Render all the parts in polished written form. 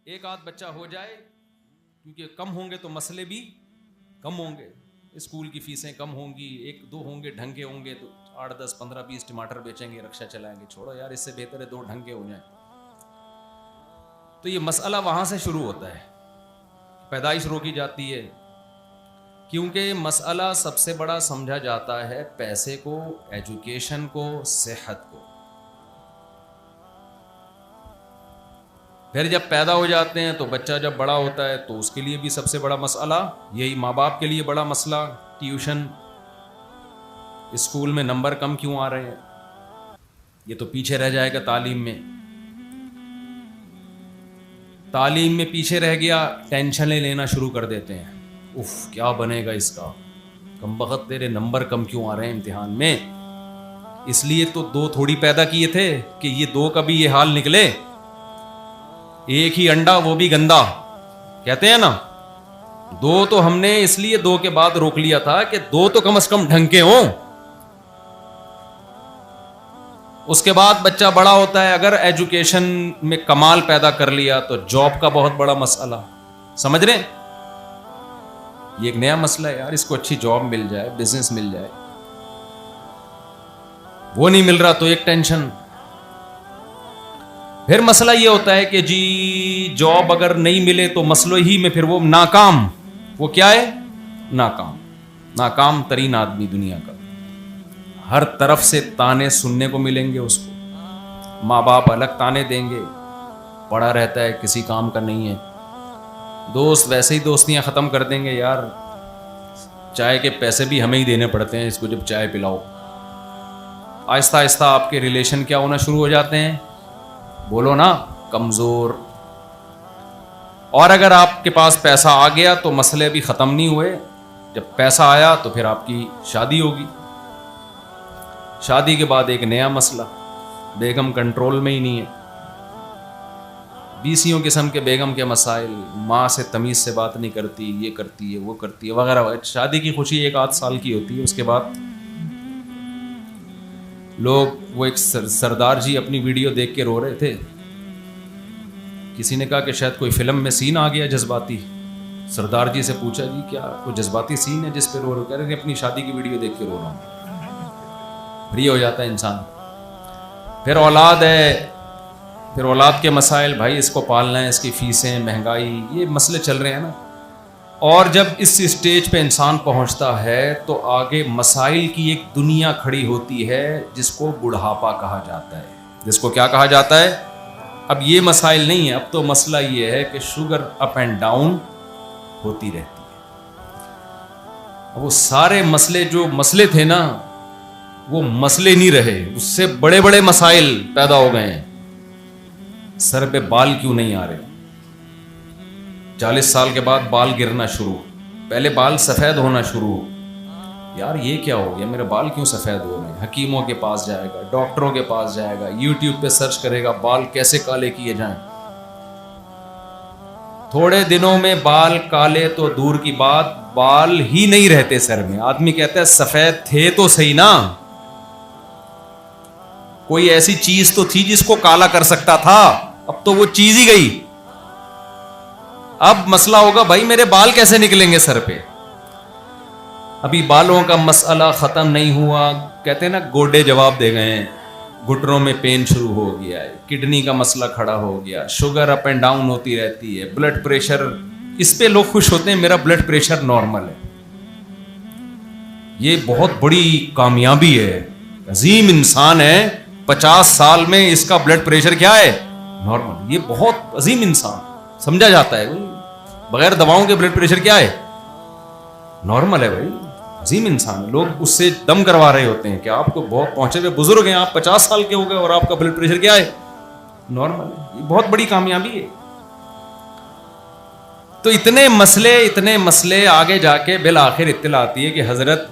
ایک آدھ بچہ ہو جائے, کیونکہ کم ہوں گے تو مسئلے بھی کم ہوں گے, اسکول کی فیسیں کم ہوں گی, ایک دو ہوں گے ڈھنگ کے ہوں گے تو 8 10 15 20 ٹماٹر بیچیں گے, رکشا چلائیں گے. چھوڑو یار, اس سے بہتر ہے 2 ڈھنگ کے ہو جائیں. تو یہ مسئلہ وہاں سے شروع ہوتا ہے, پیدائش روکی جاتی ہے, کیونکہ مسئلہ سب سے بڑا سمجھا جاتا ہے پیسے کو, ایجوکیشن کو, صحت کو. پھر جب پیدا ہو جاتے ہیں تو بچہ جب بڑا ہوتا ہے تو اس کے لیے بھی سب سے بڑا مسئلہ یہی, ماں باپ کے لیے بڑا مسئلہ ٹیوشن, اسکول میں نمبر کم کیوں آ رہے ہیں, یہ تو پیچھے رہ جائے گا تعلیم میں. تعلیم میں پیچھے رہ گیا, ٹینشنیں لینا شروع کر دیتے ہیں, اف کیا بنے گا اس کا, کمبخت تیرے نمبر کم کیوں آ رہے ہیں امتحان میں. اس لیے تو 2 تھوڑی پیدا کیے تھے کہ یہ 2 کا بھی یہ حال نکلے. ایک ہی انڈا وہ بھی گندا, کہتے ہیں نا. 2 تو ہم نے اس لیے 2 کے بعد روک لیا تھا کہ 2 تو کم از کم ڈھنگ کے ہوں. اس کے بعد بچہ بڑا ہوتا ہے, اگر ایجوکیشن میں کمال پیدا کر لیا تو جاب کا بہت بڑا مسئلہ, سمجھ رہے ہیں. یہ ایک نیا مسئلہ ہے یار, اس کو اچھی جاب مل جائے, بزنس مل جائے, وہ نہیں مل رہا تو ایک ٹینشن. پھر مسئلہ یہ ہوتا ہے کہ جی جاب اگر نہیں ملے تو مسئلہ ہی میں پھر وہ ناکام, وہ کیا ہے, ناکام ترین آدمی دنیا کا. ہر طرف سے تانے سننے کو ملیں گے اس کو, ماں باپ الگ تانے دیں گے, پڑھا رہتا ہے کسی کام کا نہیں ہے, دوست ویسے ہی دوستیاں ختم کر دیں گے, یار چائے کے پیسے بھی ہمیں ہی دینے پڑتے ہیں اس کو جب چائے پلاؤ. آہستہ آہستہ آپ کے ریلیشن کیا ہونا شروع ہو جاتے ہیں, بولو نا, کمزور. اور اگر آپ کے پاس پیسہ آ گیا تو مسئلے بھی ختم نہیں ہوئے. جب پیسہ آیا تو پھر آپ کی شادی ہوگی, شادی کے بعد ایک نیا مسئلہ, بیگم کنٹرول میں ہی نہیں ہے, 20 قسم کے بیگم کے مسائل, ماں سے تمیز سے بات نہیں کرتی, یہ کرتی ہے وہ کرتی ہے وغیرہ. شادی کی خوشی 1 آدھ سال کی ہوتی ہے, اس کے بعد لوگ, وہ ایک سردار جی اپنی ویڈیو دیکھ کے رو رہے تھے, کسی نے کہا کہ شاید کوئی فلم میں سین آ گیا جذباتی. سردار جی سے پوچھا جی کیا کوئی جذباتی سین ہے جس پہ رو رہے, کہہ رہے ہیں اپنی شادی کی ویڈیو دیکھ کے رو رہا ہوں. فری ہو جاتا ہے انسان. پھر اولاد ہے, پھر اولاد کے مسائل, بھائی اس کو پالنا ہے, اس کی فیسیں, مہنگائی, یہ مسئلے چل رہے ہیں نا. اور جب اس اسٹیج پہ انسان پہنچتا ہے تو آگے مسائل کی ایک دنیا کھڑی ہوتی ہے جس کو بڑھاپا کہا جاتا ہے. جس کو کیا کہا جاتا ہے, اب یہ مسائل نہیں ہے, اب تو مسئلہ یہ ہے کہ شوگر اپ اینڈ ڈاؤن ہوتی رہتی ہے. اب وہ سارے مسئلے جو مسئلے تھے نا, وہ مسئلے نہیں رہے, اس سے بڑے بڑے مسائل پیدا ہو گئے ہیں. سر پہ بال کیوں نہیں آ رہے, 40 سال کے بعد بال گرنا شروع, پہلے بال سفید ہونا شروع, یار یہ کیا ہو گیا, میرے بال کیوں سفید ہو رہے ہیں. حکیموں کے پاس جائے گا, ڈاکٹروں کے پاس جائے گا, یوٹیوب پہ سرچ کرے گا بال کیسے کالے کیے جائیں. تھوڑے دنوں میں بال کالے تو دور کی بات, بال ہی نہیں رہتے سر میں. آدمی کہتا ہے سفید تھے تو صحیح نا, کوئی ایسی چیز تو تھی جس کو کالا کر سکتا تھا, اب تو وہ چیز ہی گئی. اب مسئلہ ہوگا بھائی میرے بال کیسے نکلیں گے سر پہ. ابھی بالوں کا مسئلہ ختم نہیں ہوا, کہتے ہیں نا گوڈے جواب دے گئے ہیں, گھٹنوں میں پین شروع ہو گیا ہے, کڈنی کا مسئلہ کھڑا ہو گیا, شوگر اپ اینڈ ڈاؤن ہوتی رہتی ہے, بلڈ پریشر, اس پہ لوگ خوش ہوتے ہیں میرا بلڈ پریشر نارمل ہے. یہ بہت بڑی کامیابی ہے, عظیم انسان ہے, 50 سال میں اس کا بلڈ پریشر کیا ہے, نارمل. یہ بہت عظیم انسان سمجھا جاتا ہے, بغیر دواؤں کے بلڈ پریشر کیا ہے, نارمل ہے بھائی, عظیم انسان. لوگ اس سے دم کروا رہے ہوتے ہیں کہ آپ کو بہت پہنچے ہوئے بزرگ ہیں, آپ 50 سال کے ہو گئے اور آپ کا بلڈ پریشر کیا ہے, نارمل ہے. یہ بہت بڑی کامیابی ہے. تو اتنے مسئلے آگے جا کے بالآخر اطلاع آتی ہے کہ حضرت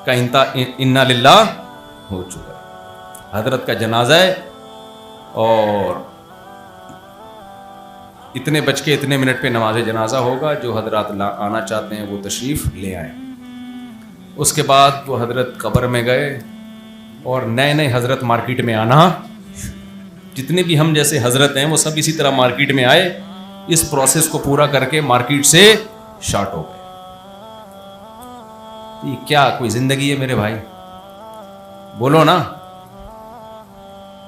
کا انا للہ ہو چکا ہے, حضرت کا جنازہ ہے, اور اتنے بج کے اتنے منٹ پہ نماز جنازہ ہوگا, جو حضرات آنا چاہتے ہیں وہ تشریف لے آئیں. اس کے بعد وہ حضرت قبر میں گئے اور نئے نئے حضرت مارکیٹ میں آنا جتنے بھی ہم جیسے حضرت ہیں وہ سب اسی طرح مارکیٹ میں آئے, اس پروسیس کو پورا کر کے مارکیٹ سے شارٹ ہو گئے. یہ کیا کوئی زندگی ہے میرے بھائی؟ بولو نا.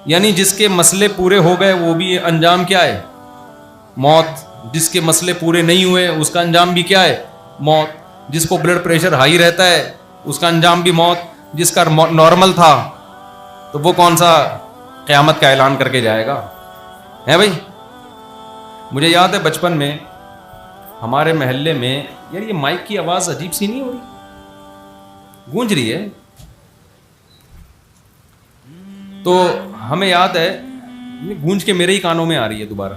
یعنی جس کے مسئلے پورے ہو گئے وہ بھی انجام کیا ہے؟ موت. جس کے مسئلے پورے نہیں ہوئے اس کا انجام بھی کیا ہے؟ موت. جس کو بلڈ پریشر ہائی رہتا ہے اس کا انجام بھی موت. جس کا نارمل تھا تو وہ کون سا قیامت کا اعلان کر کے جائے گا؟ ہے بھائی. مجھے یاد ہے بچپن میں ہمارے محلے میں, یار یہ مائک کی آواز عجیب سی نہیں ہو رہی, گونج رہی ہے. تو ہمیں یاد ہے, گونج کے میرے ہی کانوں میں آ رہی ہے دوبارہ.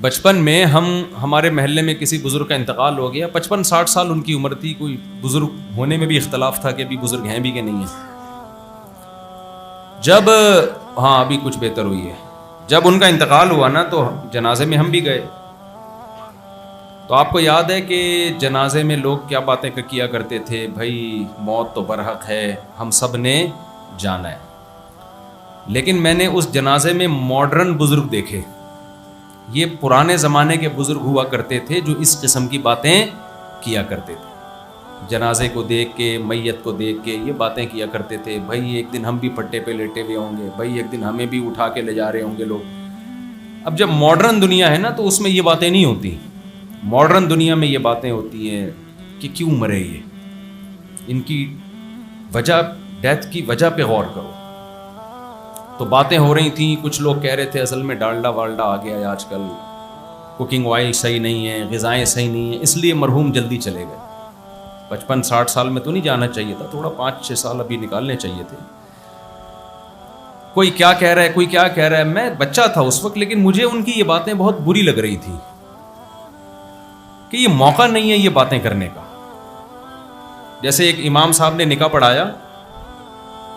بچپن میں ہمارے محلے میں کسی بزرگ کا انتقال ہو گیا, 55-60 سال ان کی عمر تھی. کوئی بزرگ ہونے میں بھی اختلاف تھا کہ ابھی بزرگ ہیں بھی کہ نہیں ہیں. جب ابھی کچھ بہتر ہوئی ہے. جب ان کا انتقال ہوا نا تو جنازے میں ہم بھی گئے. تو آپ کو یاد ہے کہ جنازے میں لوگ کیا باتیں کیا کرتے تھے؟ بھائی موت تو برحق ہے, ہم سب نے جانا ہے. لیکن میں نے اس جنازے میں ماڈرن بزرگ دیکھے. یہ پرانے زمانے کے بزرگ ہوا کرتے تھے جو اس قسم کی باتیں کیا کرتے تھے. جنازے کو دیکھ کے, میت کو دیکھ کے یہ باتیں کیا کرتے تھے. بھائی ایک دن ہم بھی پٹے پہ لیٹے ہوئے ہوں گے, بھائی ایک دن ہمیں بھی اٹھا کے لے جا رہے ہوں گے لوگ. اب جب ماڈرن دنیا ہے نا تو اس میں یہ باتیں نہیں ہوتی. ماڈرن دنیا میں یہ باتیں ہوتی ہیں کہ کیوں مرے یہ, ان کی وجہ, ڈیتھ کی وجہ پہ غور کرو. تو باتیں ہو رہی تھیں. کچھ لوگ کہہ رہے تھے اصل میں ڈالڈا والڈا آ گیا ہے آج کل, کوکنگ آئل صحیح نہیں ہے, غذائیں صحیح نہیں ہیں, اس لیے مرحوم جلدی چلے گئے. 55-60 سال میں تو نہیں جانا چاہیے تھا, تھوڑا 5-6 سال ابھی نکالنے چاہیے تھے. کوئی کیا کہہ رہا ہے, کوئی کیا کہہ رہا ہے. میں بچہ تھا اس وقت, لیکن مجھے ان کی یہ باتیں بہت بری لگ رہی تھی کہ یہ موقع نہیں ہے یہ باتیں کرنے کا. جیسے ایک امام صاحب نے نکاح پڑھایا,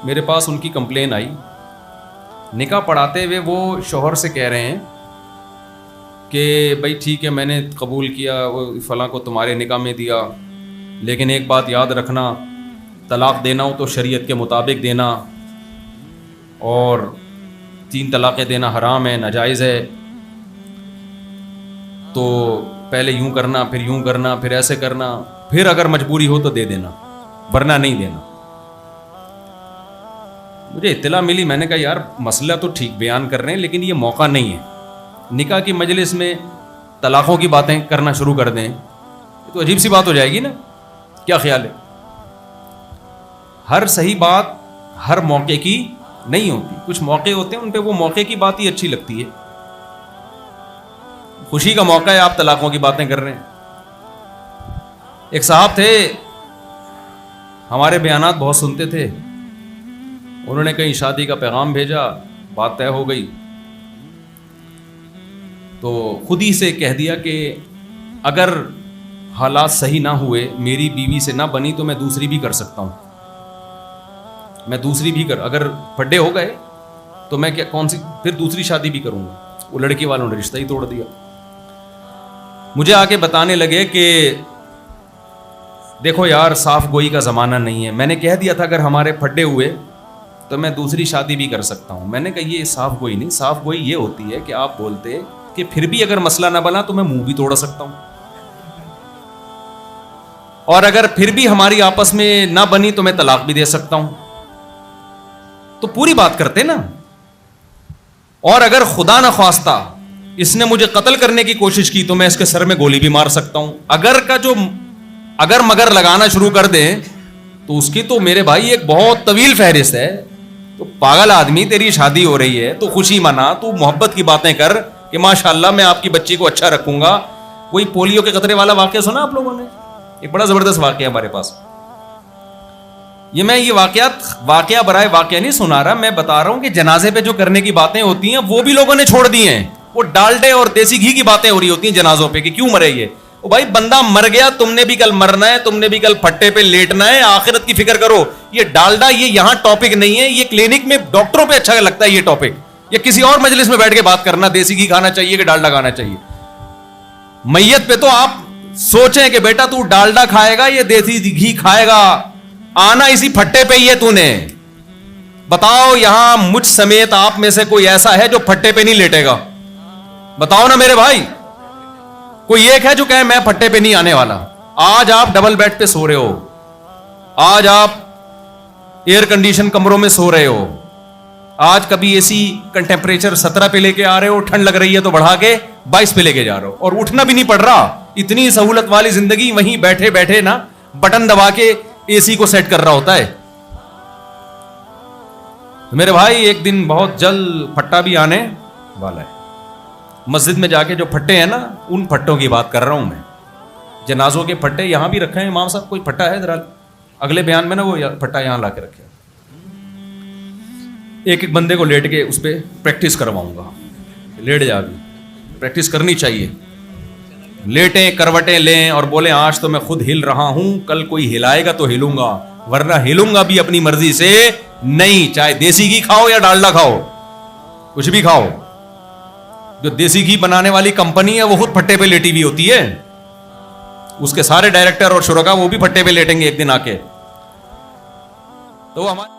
میرے پاس ان کی کمپلین آئی. نکاح پڑھاتے ہوئے وہ شوہر سے کہہ رہے ہیں کہ بھائی ٹھیک ہے میں نے قبول کیا, وہ فلاں کو تمہارے نکاح میں دیا, لیکن ایک بات یاد رکھنا, طلاق دینا ہو تو شریعت کے مطابق دینا, اور 3 طلاقیں دینا حرام ہے, ناجائز ہے. تو پہلے یوں کرنا, پھر یوں کرنا, پھر ایسے کرنا, پھر اگر مجبوری ہو تو دے دینا, ورنہ نہیں دینا. مجھے اطلاع ملی, میں نے کہا یار مسئلہ تو ٹھیک بیان کر رہے ہیں لیکن یہ موقع نہیں ہے. نکاح کی مجلس میں طلاقوں کی باتیں کرنا شروع کر دیں تو عجیب سی بات ہو جائے گی نا. کیا خیال ہے؟ ہر صحیح بات ہر موقع کی نہیں ہوتی. کچھ موقع ہوتے ہیں ان پہ وہ موقع کی بات ہی اچھی لگتی ہے. خوشی کا موقع ہے, آپ طلاقوں کی باتیں کر رہے ہیں. ایک صاحب تھے, ہمارے بیانات بہت سنتے تھے. انہوں نے کہیں شادی کا پیغام بھیجا, بات طے ہو گئی تو خود ہی سے کہہ دیا کہ اگر حالات صحیح نہ ہوئے, میری بیوی سے نہ بنی تو میں دوسری بھی کر سکتا ہوں. میں دوسری بھی اگر پھڈے ہو گئے تو میں کون سی پھر دوسری شادی بھی کروں گا. وہ لڑکی والوں نے رشتہ ہی توڑ دیا. مجھے آ کے بتانے لگے کہ دیکھو یار صاف گوئی کا زمانہ نہیں ہے. میں نے کہہ دیا تھا اگر ہمارے پھڈے ہوئے تو میں دوسری شادی بھی کر سکتا ہوں. میں نے کہا یہ صاف گوئی نہیں, صاف گوئی یہ ہوتی ہے کہ آپ بولتے کہ پھر بھی اگر مسئلہ نہ بنا تو میں منہ بھی توڑ سکتا ہوں, اور اگر پھر بھی ہماری آپس میں نہ بنی تو میں طلاق بھی دے سکتا ہوں. تو پوری بات کرتے نا. اور اگر خدا نہ خواستہ اس نے مجھے قتل کرنے کی کوشش کی تو میں اس کے سر میں گولی بھی مار سکتا ہوں. اگر مگر لگانا شروع کر دیں تو اس کی تو میرے بھائی ایک بہت طویل فہرست ہے. تو پاگل آدمی, تیری شادی ہو رہی ہے تو خوشی منا, تو محبت کی باتیں کر کہ ماشاءاللہ میں آپ کی بچی کو اچھا رکھوں گا. کوئی پولیو کے قطرے والا واقعہ سنا آپ لوگوں نے؟ ایک بڑا زبردست واقعہ ہمارے پاس. یہ واقعہ برائے واقعہ نہیں سنا رہا, میں بتا رہا ہوں کہ جنازے پہ جو کرنے کی باتیں ہوتی ہیں وہ بھی لوگوں نے چھوڑ دی ہیں. وہ ڈالڈے اور دیسی گھی کی باتیں ہو رہی ہوتی ہیں جنازوں پہ کہ کیوں مرے یہ. او بھائی بندہ مر گیا, تم نے بھی کل مرنا ہے, تم نے بھی کل پھٹے پہ لیٹنا ہے, آخرت کی فکر کرو. یہ ڈالڈا یہ یہاں ٹاپک نہیں ہے. یہ کلینک میں ڈاکٹروں پہ اچھا لگتا ہے یہ ٹاپک, یا کسی اور مجلس میں بیٹھ کے بات کرنا دیسی گھی کھانا چاہیے کہ ڈالڈا کھانا چاہیے. میت پہ تو آپ سوچیں کہ بیٹا تو ڈالڈا کھائے گا یا دیسی گھی کھائے گا, آنا اسی پھٹے پہ ہی ہے. تو نے بتاؤ یہاں مجھ سمیت آپ میں سے کوئی ایسا ہے جو پھٹے پہ نہیں لیٹے گا؟ بتاؤ نا میرے بھائی، کوئی ایک ہے جو کہے میں پھٹے پہ نہیں آنے والا؟ آج آپ ڈبل بیڈ پہ سو رہے ہو، آج آپ ایئر کنڈیشن کمروں میں سو رہے ہو، آج کبھی اے سی کا ٹیمپریچر 17 پہ لے کے آ رہے ہو، ٹھنڈ لگ رہی ہے تو بڑھا کے 22 پہ لے کے جا رہے ہو، اور اٹھنا بھی نہیں پڑ رہا. اتنی سہولت والی زندگی، وہیں بیٹھے بیٹھے نا بٹن دبا کے اے سی کو سیٹ کر رہا ہوتا ہے. میرے بھائی ایک دن بہت جلد پھٹا بھی آنے والا ہے. مسجد میں جا کے جو پھٹے ہیں نا، ان پھٹوں کی بات کر رہا ہوں میں. جنازوں کے پھٹے یہاں بھی رکھے ہیں امام صاحب، کوئی پھٹا ہے ذرا اگلے بیان میں نا وہ پھٹا یہاں لا کے رکھے. ایک ایک بندے کو لیٹ کے اس پہ پریکٹس کرواؤں گا. لیٹ جا بھی پریکٹس کرنی چاہیے. لیٹیں، کروٹیں لیں اور بولیں آج تو میں خود ہل رہا ہوں، کل کوئی ہلائے گا تو ہلوں گا، ورنہ ہلوں گا بھی اپنی مرضی سے نہیں. چاہے دیسی گھی کھاؤ یا ڈالڈا کھاؤ، کچھ بھی کھاؤ. جو دیسی گھی بنانے والی کمپنی ہے وہ خود پھٹے پہ لیٹی ہوئی ہوتی ہے. اس کے سارے ڈائریکٹر اور شرکا وہ بھی پھٹے پہ لیٹیں گے ایک دن آ کے. تو ہمارے